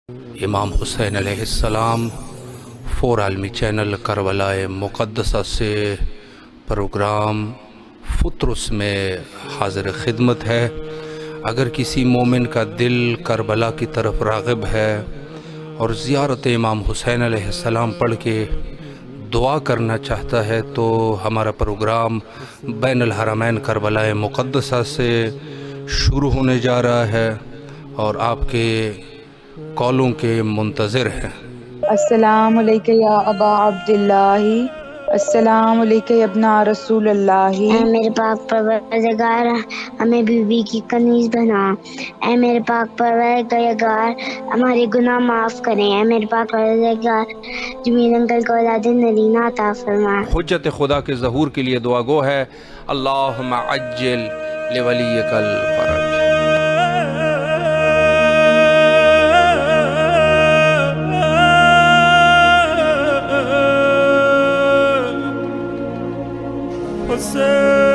امام حسین علیہ السلام فور عالمی چینل کربلا مقدسہ سے پروگرام فطرس میں حاضر خدمت ہے۔ اگر کسی مومن کا دل کربلا کی طرف راغب ہے اور زیارت امام حسین علیہ السلام پڑھ کے دعا کرنا چاہتا ہے تو ہمارا پروگرام بین الحرمین کربلا مقدسہ سے شروع ہونے جا رہا ہے اور آپ کے کالوں کے منتظر ہیں۔ السلام علیکم یا ابا عبداللہ، السلام علیکم یا ابن رسول اللہ۔ اے میرے پاک پروردگار ہمیں بیوی کی کنیز بنا۔ اے میرے پاک پروردگار ہمارے گناہ معاف کریں۔ اے میرے پاک پروردگار جمیل انکل کو اولاد نرینہ عطا فرما۔ حجت خدا کے ظہور کے لیے دعا گو ہے، اللہم عجل لولیک الفرج۔ حسین